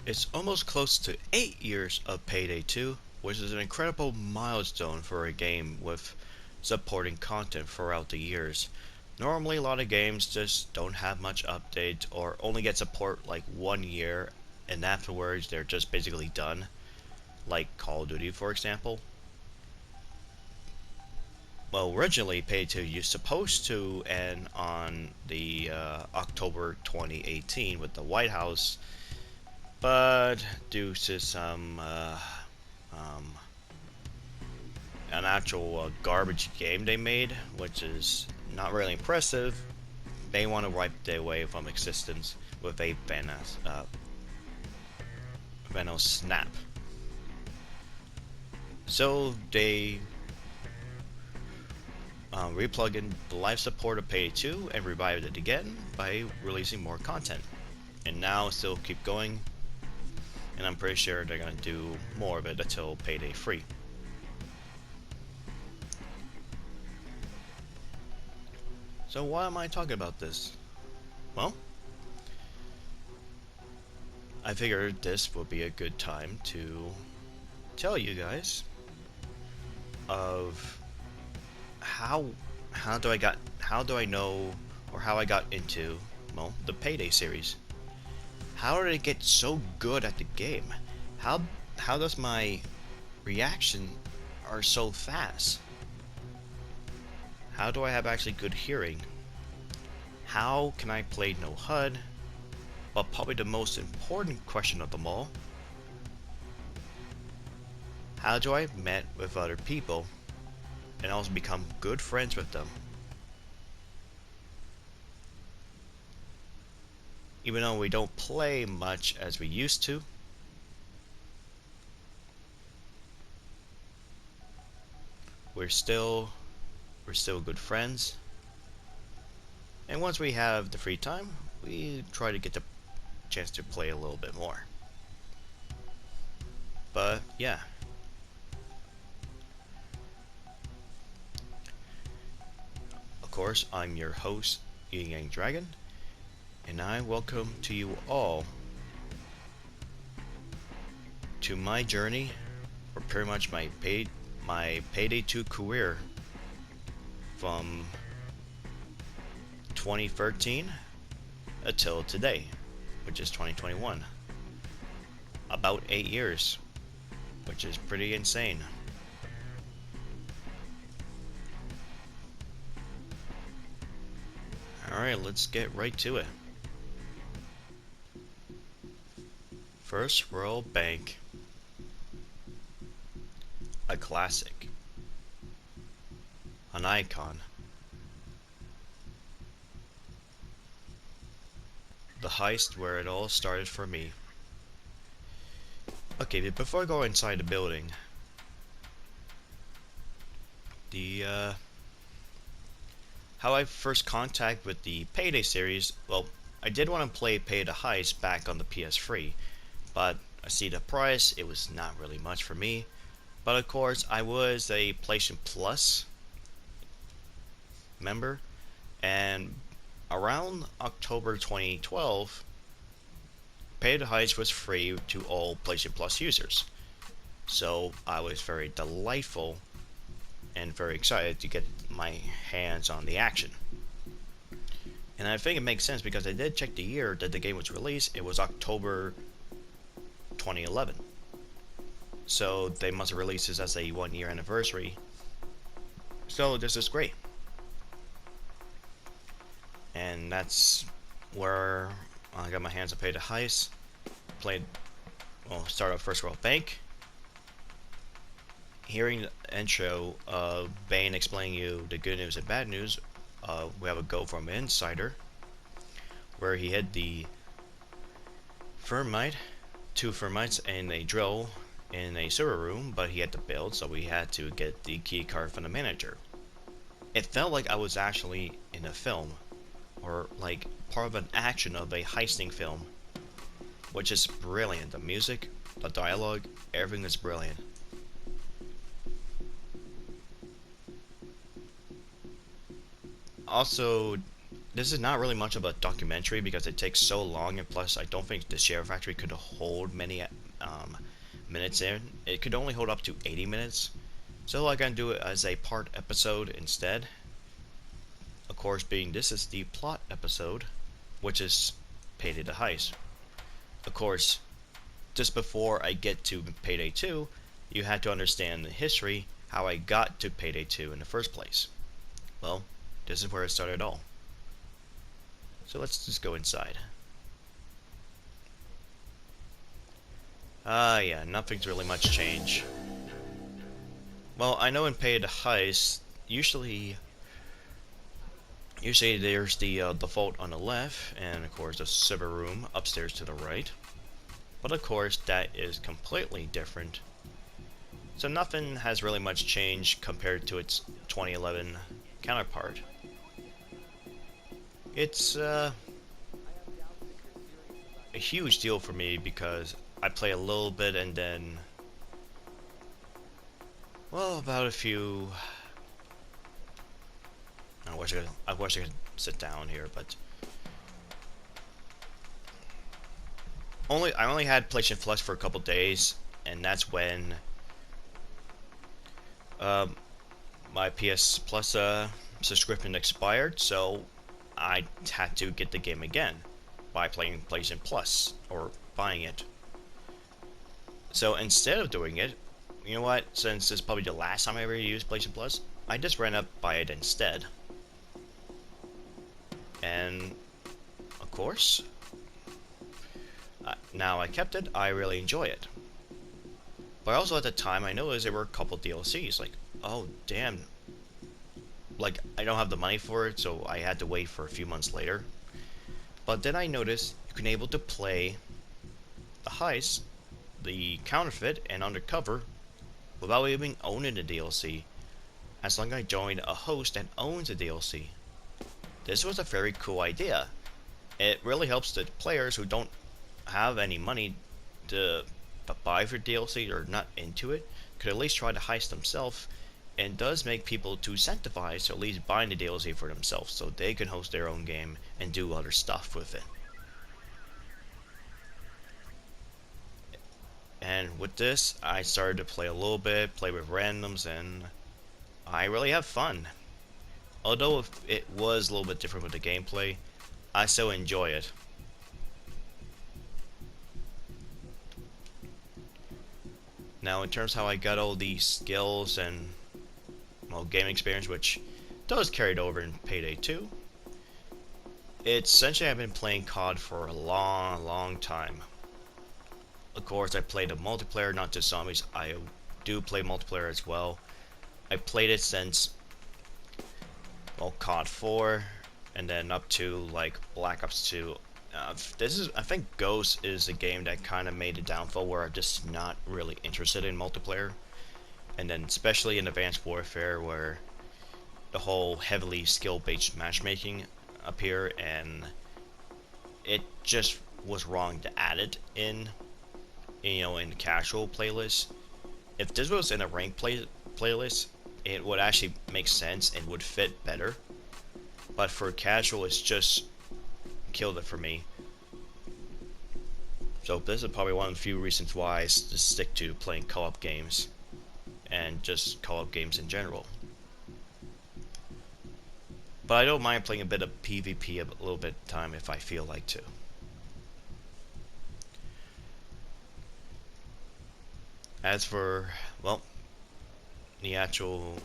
It's almost close to 8 years of Payday 2, which is an incredible milestone for a game with supporting content throughout the years. Normally a lot of games just don't have much update or only get support like 1 year and afterwards they're just basically done, like Call of Duty for example. Well, originally Payday 2 was supposed to end on the October 2018 with the White House, but due to some um, an actual garbage game they made, which is not really impressive, they want to wipe it away from existence with a Venom snap. So they replug in the live support of Payday 2 and revived it again by releasing more content. And now still keep going, and I'm pretty sure they're gonna do more of it until Payday 3. So why am I talking about this? Well, I figured this would be a good time to tell you guys of how do I know, or how I got into, well, the Payday series. How did I get so good at the game? How does my reaction are so fast? How do I have actually good hearing? How can I play no HUD? But probably the most important question of them all, how do I met with other people and also become good friends with them? Even though we don't play much as we used to, we're still good friends. And once we have the free time, we try to get the chance to play a little bit more. But yeah. Of course, I'm your host, YinYangDragon, and I welcome to you all to my journey, or pretty much my Payday 2 career from 2013 until today, which is 2021. About 8 years, which is pretty insane. Alright, let's get right to it. First World Bank. A classic. An icon. The heist where it all started for me. Okay, but before I go inside the building, how I first contact with the Payday series, well, I did want to play Payday The Heist back on the PS3, but I see the price, it was not really much for me. But of course, I was a PlayStation Plus member, and around October 2012, Payday The Heist was free to all PlayStation Plus users. So I was very delightful and very excited to get my hands on the action. And I think it makes sense because I did check the year that the game was released. It was October 2011. So they must have released this as a 1 year anniversary. So this is great. And that's where I got my hands on Payday The Heist. Start off First World Bank. Hearing the intro of Bane explaining you the good news and bad news, we have a go from an insider, where he hid the two thermites and a drill in a server room, but he had to build, so we had to get the key card from the manager. It felt like I was actually in a film, or like part of an action of a heisting film, which is brilliant. The music, the dialogue, everything is brilliant. Also, this is not really much of a documentary because it takes so long, and plus I don't think the Share Factory could hold many minutes in. It could only hold up to 80 minutes. So I'm gonna do it as a part episode instead. Of course, being this is the plot episode, which is Payday the Heist. Of course, just before I get to Payday 2, you had to understand the history, how I got to Payday 2 in the first place. Well, this is where it started all. So let's just go inside. Yeah, nothing's really much changed. Well, I know in Payday the Heist, usually there's the vault on the left, and of course the server room upstairs to the right. But of course, that is completely different. So nothing has really much changed compared to its 2011 counterpart. It's a huge deal for me because I play a little bit and then, well, about a few. I wish I could sit down here, but I only had PlayStation Plus for a couple days, and that's when my PS Plus subscription expired, so I had to get the game again by playing PlayStation Plus or buying it. So instead of doing it, you know what? Since this is probably the last time I ever used PlayStation Plus, I just ran up by it instead. And of course, now I kept it. I really enjoy it. But also at the time, I noticed there were a couple DLCs. Like, oh damn! Like I don't have the money for it, so I had to wait for a few months later. But then I noticed you can able to play the heist, the counterfeit, and undercover without even owning the DLC, as long as I joined a host that owns the DLC. This was a very cool idea. It really helps the players who don't have any money to buy for DLC or not into it, could at least try the heist themselves, and does make people too incentivized to at least buy the DLC for themselves so they can host their own game and do other stuff with it. And with this, I started to play a little bit, play with randoms, and I really have fun. Although it was a little bit different with the gameplay, I still enjoy it. Now in terms of how I got all these skills and, well, game experience, which does carry it over in Payday 2, it's essentially I've been playing COD for a long time. Of course, I played the multiplayer, not just zombies. I do play multiplayer as well. I played it since, well, COD 4, and then up to like Black Ops 2. I think Ghost is a game that kind of made a downfall where I'm just not really interested in multiplayer. And then especially in Advanced Warfare, where the whole heavily skill-based matchmaking appear, and it just was wrong to add it in, you know, in the casual playlist. If this was in a ranked playlist, it would actually make sense and would fit better. But for casual, it's just killed it for me. So this is probably one of the few reasons why I just stick to playing co-op games, and just co-op games in general. But I don't mind playing a bit of PvP a little bit of time if I feel like to. As for, well, the actual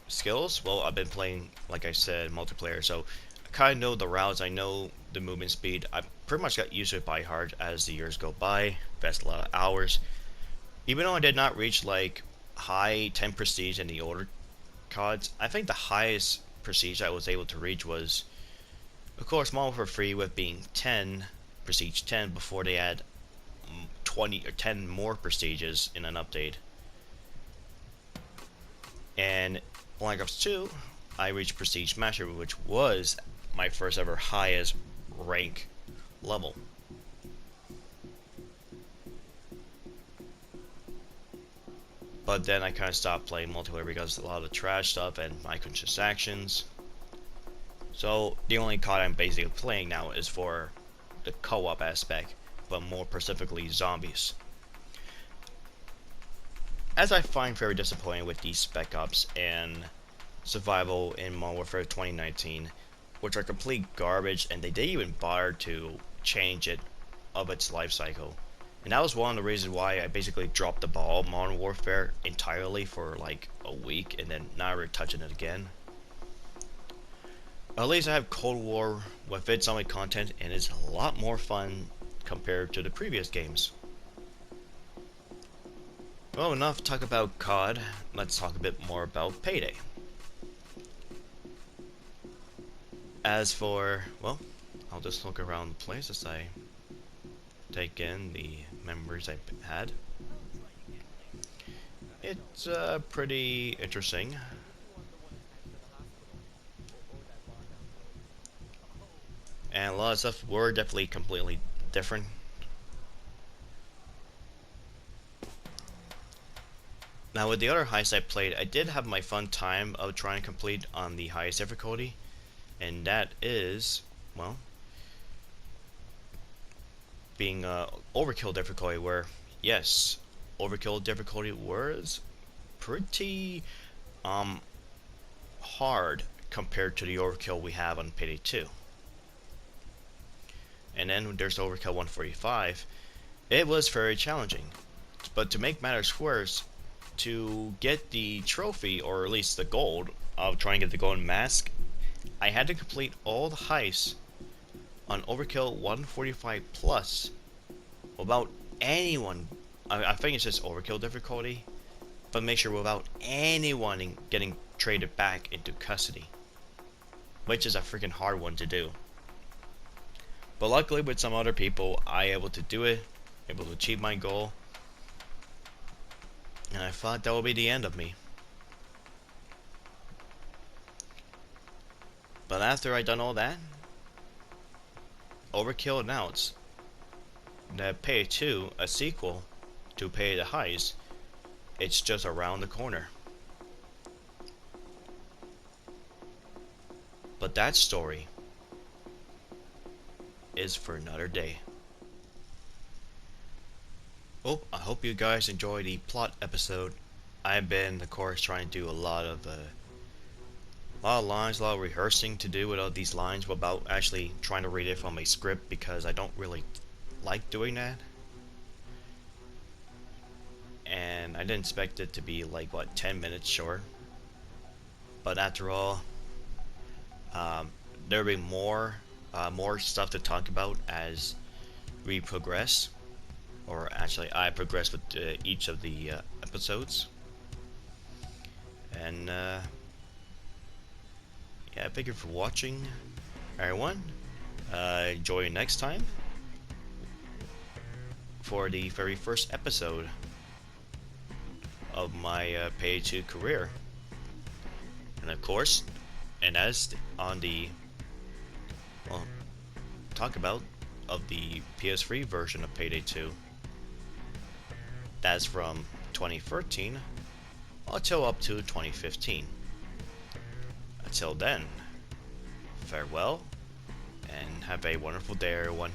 skills, well, I've been playing, like I said, multiplayer, so I kind of know the routes, I know the movement speed. I pretty much got used to it by heart as the years go by, invested a lot of hours. Even though I did not reach like high 10 prestige in the older CODs, I think the highest prestige I was able to reach was, of course, Modern Warfare Free, with being 10 prestige 10 before they had 20 or 10 more prestiges in an update. And Black Ops 2, I reached Prestige Master, which was my first ever highest rank level. But then I kind of stopped playing multiplayer because a lot of the trash stuff and microtransactions. So the only COD I'm basically playing now is for the co-op aspect, but more specifically zombies. As I find very disappointing with these Spec Ops and Survival in Modern Warfare 2019, which are complete garbage, and they didn't even bother to change it of its life cycle. And that was one of the reasons why I basically dropped the ball Modern Warfare entirely for like a week and then not ever touching it again. At least I have Cold War with its zombie content, and it's a lot more fun compared to the previous games. Well, enough talk about COD, let's talk a bit more about Payday. As for, well, I'll just look around the place as I take in the memories I had. It's pretty interesting. And a lot of stuff were definitely completely different. Now with the other heists I played, I did have my fun time of trying to complete on the highest difficulty, and that is, well, being overkill difficulty, where yes, overkill difficulty was pretty hard compared to the overkill we have on Payday 2. And then there's overkill 145. It was very challenging, but to make matters worse, to get the trophy, or at least the gold, of trying to get the golden mask, I had to complete all the heists on Overkill 145 plus without anyone, I think it's just Overkill difficulty, but make sure without anyone getting traded back into custody, which is a freaking hard one to do. But luckily with some other people, I able to do it, able to achieve my goal, and I thought that would be the end of me. But after I done all that, Overkill announced that Payday 2, a sequel to Payday the Heist, it's just around the corner. But that story is for another day. Oh, I hope you guys enjoyed the plot episode. I've been, of course, trying to do a lot of lines, a lot of rehearsing to do with all these lines without actually trying to read it from a script, because I don't really like doing that. And I didn't expect it to be like, what, 10 minutes short. But after all, there'll be more stuff to talk about as we progress. Or actually, I progress with each of the episodes. And yeah, thank you for watching, everyone. Enjoy you next time for the very first episode of my Payday 2 career. And of course, and as on the, well, talk about of the PS3 version of Payday 2. That's from 2013 until up to 2015. Until then, farewell, and have a wonderful day, everyone.